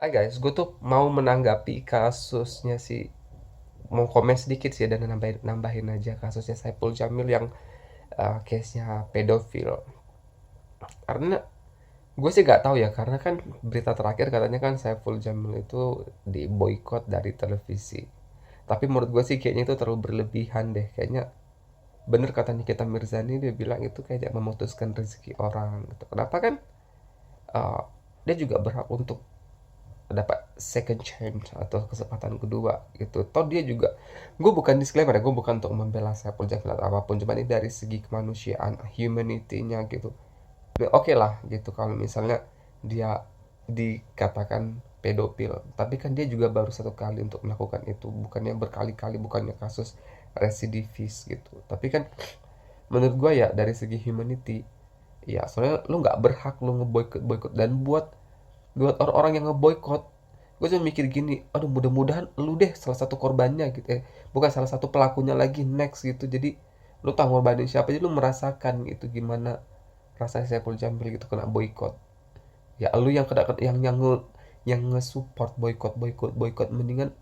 Hai guys, gue tuh mau menanggapi kasusnya mau komen sedikit sih dan nambahin aja kasusnya Saipul Jamil yang case-nya pedofil. Karena gue sih nggak tahu ya, karena kan berita terakhir katanya kan Saipul Jamil itu di boykot dari televisi. Tapi menurut gue sih kayaknya itu terlalu berlebihan deh. Kayaknya bener kata Nikita Mirzani, dia bilang itu kayak memutuskan rezeki orang gitu. Kenapa kan uh, dia juga berhak untuk dapat second chance atau kesempatan kedua gitu. Toh dia juga, gue bukan disclaimer ya, gue bukan untuk membela Saipul Jamil atau apapun, cuman ini dari segi kemanusiaan, humanity-nya gitu. Oke lah gitu kalau misalnya dia dikatakan pedofil, tapi kan dia juga baru satu kali untuk melakukan itu, bukannya berkali-kali, bukannya kasus residivis gitu. Tapi kan menurut gue ya dari segi humanity, ya soalnya lu nggak berhak lu ngeboikot boykot. Dan buat orang-orang yang ngeboikot, gue cuma mikir gini, aduh mudah-mudahan lu deh salah satu korbannya gitu, bukan salah satu pelakunya lagi next gitu. Jadi lu tahu ngorbanin siapa, jadi lu merasakan gitu gimana rasanya Saipul Jamil gitu kena boykot. Ya lu yang kena, yang nge-support boykot boykot boykot, mendingan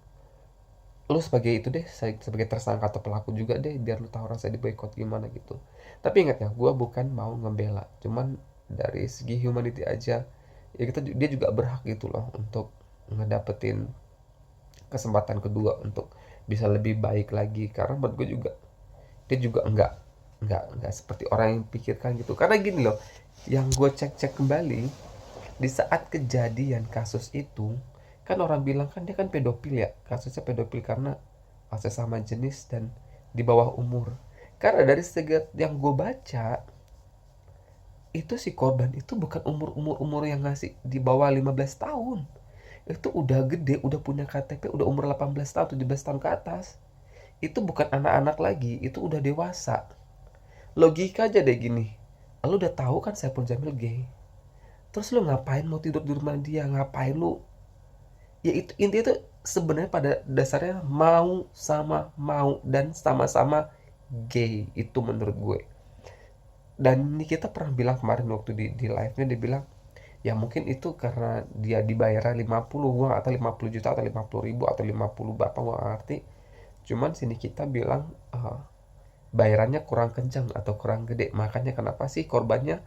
lu sebagai itu deh, sebagai tersangka atau pelaku juga deh, biar lu tahu rasa di boykot gimana gitu. Tapi ingat ya, gue bukan mau ngebela, cuman dari segi humanity aja, ya kita dia juga berhak gitu loh untuk ngedapetin kesempatan kedua untuk bisa lebih baik lagi. Karena menurut gue juga dia juga enggak seperti orang yang pikirkan gitu. Karena gini loh, yang gue cek-cek kembali, di saat kejadian kasus itu kan orang bilang kan dia kan pedofil ya, kasusnya pedofil karena sesama jenis dan di bawah umur. Karena dari segala yang gue baca, itu si korban itu bukan umur yang ngasih di bawah 15 tahun. Itu udah gede, udah punya KTP, udah umur 18 tahun, 17 tahun ke atas. Itu bukan anak-anak lagi, itu udah dewasa. Logika aja deh gini, lu udah tahu kan Saipul Jamil gay, terus lu ngapain mau tidur di rumah dia, ngapain lu, ya itu intinya tuh sebenarnya pada dasarnya mau sama mau dan sama-sama gay itu menurut gue. Dan ini kita pernah bilang kemarin waktu di live-nya, dia bilang ya mungkin itu karena dia dibayarnya 50, gua atau 50 juta atau 50 ribu atau 50 berapa gua nggak ngerti. Cuman sini kita bilang bayarannya kurang kencang atau kurang gede, makanya kenapa sih korbannya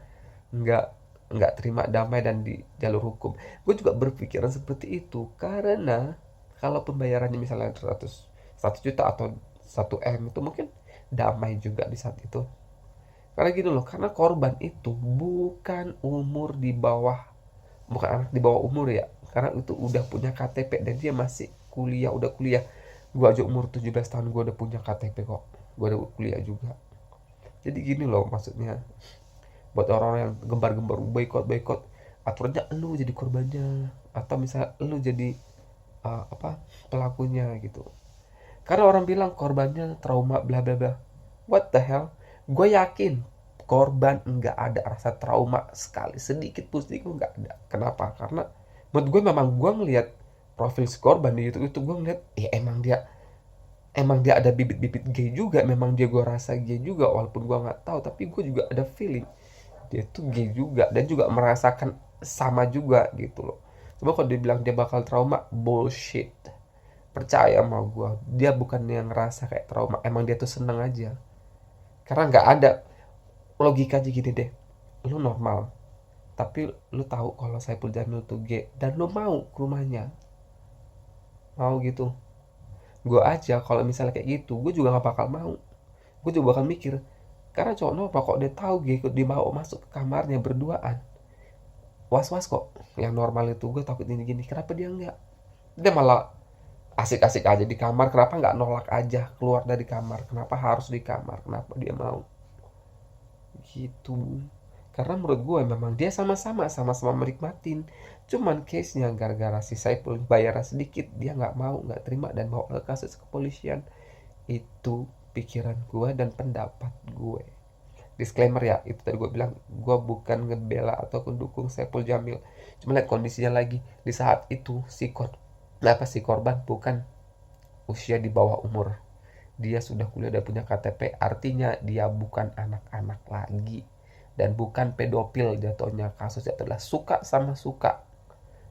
nggak nggak terima damai dan di jalur hukum. Gue juga berpikiran seperti itu, karena kalau pembayarannya misalnya 100 juta atau 1 M, itu mungkin damai juga di saat itu. Karena gitu loh, karena korban itu bukan anak di bawah umur ya, karena itu udah punya KTP dan dia masih kuliah, udah kuliah. Gue aja umur 17 tahun gue udah punya KTP kok, gue udah kuliah juga. Jadi gini loh maksudnya, buat orang yang gembar-gembar boykot boykot, aturannya lu jadi korbannya atau misalnya lu jadi apa, pelakunya gitu. Karena orang bilang korbannya trauma bla bla bla. What the hell? Gue yakin korban nggak ada rasa trauma sekali sedikit pun, sedikit pun nggak ada. Kenapa? Karena menurut gue memang gue ngelihat profil si korban di YouTube itu, gue ngeliat ya emang dia ada bibit-bibit gay juga. Memang dia, gue rasa gay juga walaupun gue nggak tahu, tapi gue juga ada feeling dia tuh gay juga dan juga merasakan sama juga gitu loh. Cuma kalau dibilang dia bakal trauma, bullshit. Percaya sama gue, dia bukan yang ngerasa kayak trauma, emang dia tuh seneng aja. Karena nggak ada logika aja gini deh, lu normal tapi lu tahu kalau Saipul Jamil tuh gay dan lu mau ke rumahnya, mau gitu. Gue aja kalau misalnya kayak gitu, gue juga nggak bakal mau. Gue juga bakal mikir, karena cowok normal kok dia tahu gay ikut dibawa masuk ke kamarnya berduaan, was-was kok. Yang normal itu gue takut ini gini, kenapa dia enggak, dia malah asik-asik aja di kamar. Kenapa nggak nolak aja keluar dari kamar, kenapa harus di kamar, kenapa dia mau gitu. Karena menurut gue memang dia sama-sama menikmatin, cuman case nya gara-gara si Saipul bayar sedikit, dia nggak mau, nggak terima dan bawa ke kasus kepolisian. Itu pikiran gue dan pendapat gue. Disclaimer ya, itu tadi gue bilang gue bukan ngebela atau mendukung Saipul Jamil, cuma lihat kondisinya lagi di saat itu. Si korban bukan usia di bawah umur, dia sudah kuliah dan punya KTP, artinya dia bukan anak-anak lagi dan bukan pedofil. Jatuhnya kasusnya adalah suka sama suka,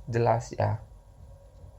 jelas ya.